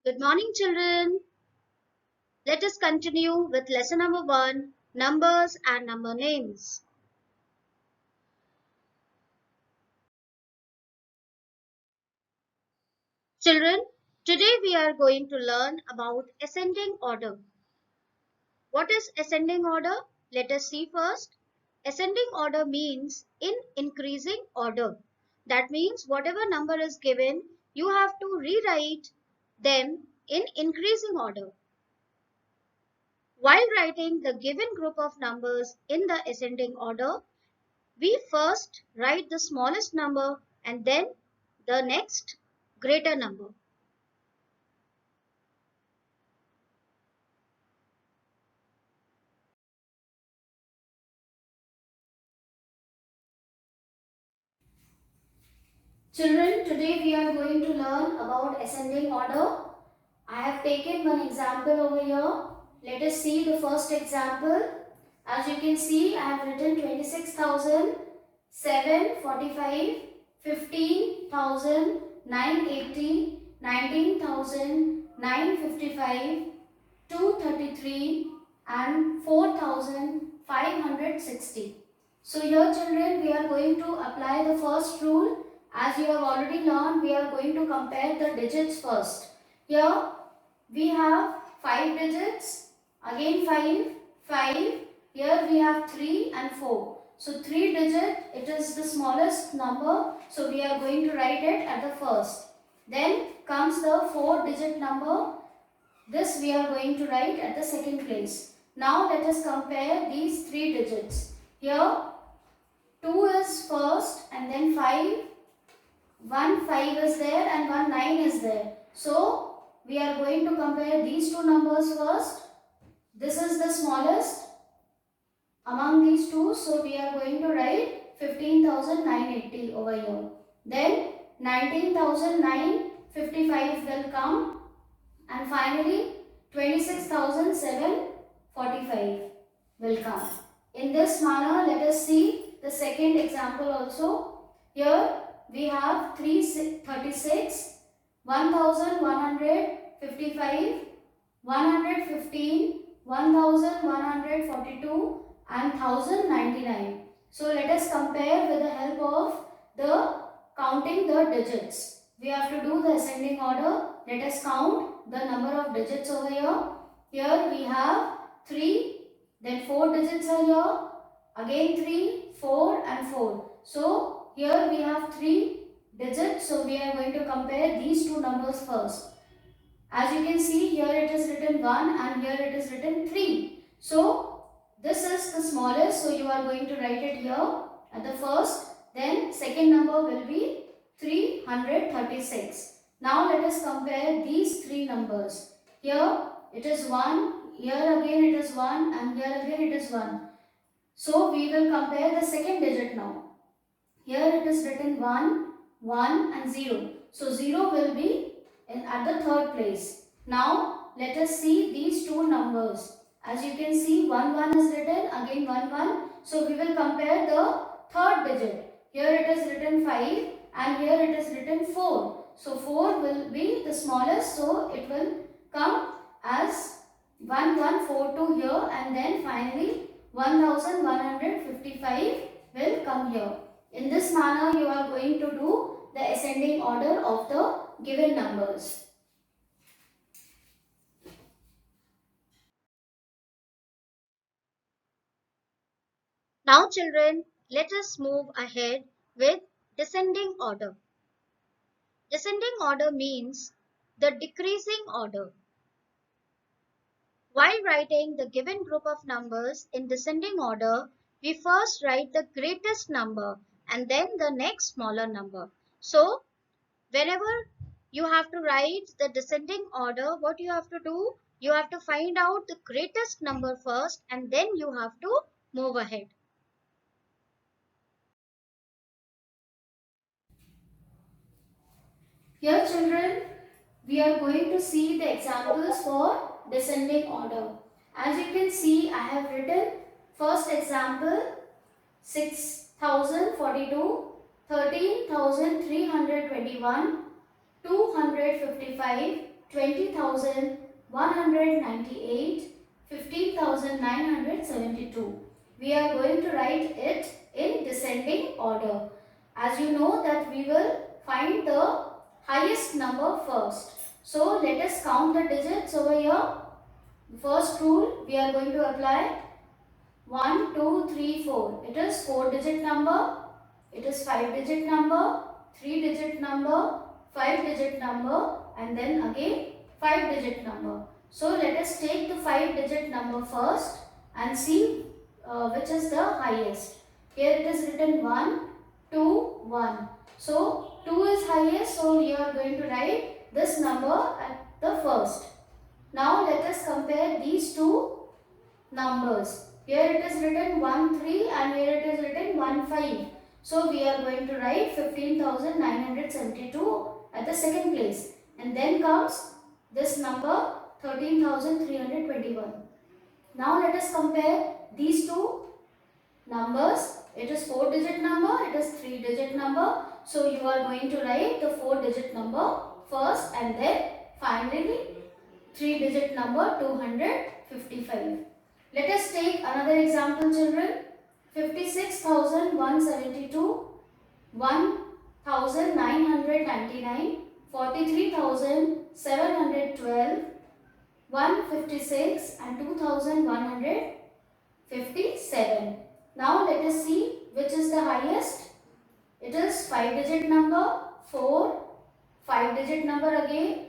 Good morning, children. Let us continue with lesson number 1, numbers and number names. Children, today we are going to learn about ascending order. What is ascending order? Let us see first. Ascending order means in increasing order. That means whatever number is given, you have to rewrite them in increasing order. While writing the given group of numbers in the ascending order, we first write the smallest number and then the next greater number. Children, today we are going to learn about ascending order. I have taken one example over here. Let us see the first example. As you can see, I have written 26,745, 15,980, 19,955, 233 and 4,560. So here children, we are going to apply the first rule. As you have already learned, we are going to compare the digits first. Here we have 5 digits, again 5, 5, here we have 3 and 4. So 3 digit, it is the smallest number, so we are going to write it at the first. Then comes the 4 digit number, this we are going to write at the second place. Now let us compare these 3 digits. Here 2 is first and then 5, 1 5 is there and 1 9 is there. So we are going to compare these two numbers first. This is the smallest among these two. So we are going to write 15,980 over here. Then 19,955 will come. And finally 26,745 will come. In this manner, let us see the second example also. Here we have 336, 1,155, 115, 1,142 and 1,099. So let us compare with the help of the counting the digits. We have to do the ascending order. Let us count the number of digits over here. Here we have 3, then 4 digits are here, again 3, 4 and 4. So here we have 3 digits, so we are going to compare these two numbers first. As you can see, here it is written 1 and here it is written 3. So this is the smallest, so you are going to write it here at the first. Then second number will be 336. Now let us compare these three numbers. Here it is 1, here again it is 1 and here again it is 1. So we will compare the second digit now. Here it is written 1, 1 and 0. So 0 will be at the third place. Now let us see these two numbers. As you can see, 1, 1 is written, again 1, 1. So we will compare the third digit. Here it is written 5 and here it is written 4. So 4 will be the smallest, so it will come as 1142 here and then finally 1155 will come here. In this manner, you are going to do the ascending order of the given numbers. Now children, let us move ahead with descending order. Descending order means the decreasing order. While writing the given group of numbers in descending order, we first write the greatest number and then the next smaller number. So, whenever you have to write the descending order, what you have to do? You have to find out the greatest number first and then you have to move ahead. Here children, we are going to see the examples for descending order. As you can see, I have written first example 6,042, 13,321, 255, 20,198, 15,972. We are going to write it in descending order. As you know that we will find the highest number first. So let us count the digits over here. First rule we are going to apply 1, 2, 3, 4. It is 4-digit number. It is 5-digit number, 3-digit number, 5-digit number, and then again 5-digit number. So let us take the 5-digit number first and see which is the highest. Here it is written 1, 2, 1. So 2 is highest, so we are going to write this number at the first. Now let us compare these two numbers. Here it is written 1, 3 and here it is written 1, 5. So we are going to write 15,972 at the second place. And then comes this number 13,321. Now let us compare these two numbers. It is 4-digit number, it is 3-digit number. So you are going to write the 4-digit number first and then finally 3-digit number 255. Let us take another example, children. 56,172, 1,999, 43,712, 156 and 2,157. Now let us see which is the highest. It is 5-digit number, 4, 5-digit number again.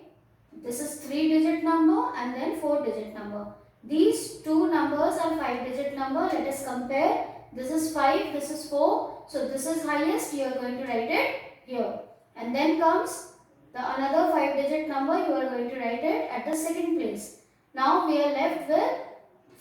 This is 3-digit number and then 4-digit number. These two numbers are 5-digit number. Let us compare. This is 5, this is 4. So this is highest. You are going to write it here. And then comes the another 5-digit number. You are going to write it at the second place. Now we are left with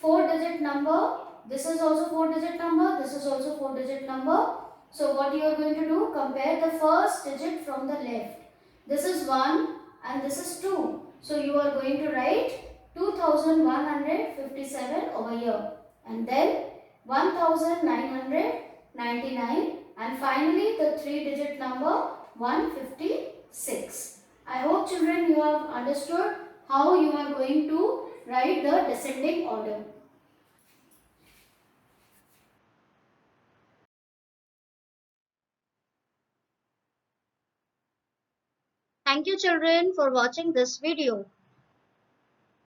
4-digit number. This is also 4-digit number. This is also 4-digit number. So what you are going to do? Compare the first digit from the left. This is 1 and this is 2. So you are going to write 2,157 over here and then 1,999 and finally the 3-digit number 156. I hope children you have understood how you are going to write the descending order. Thank you children for watching this video.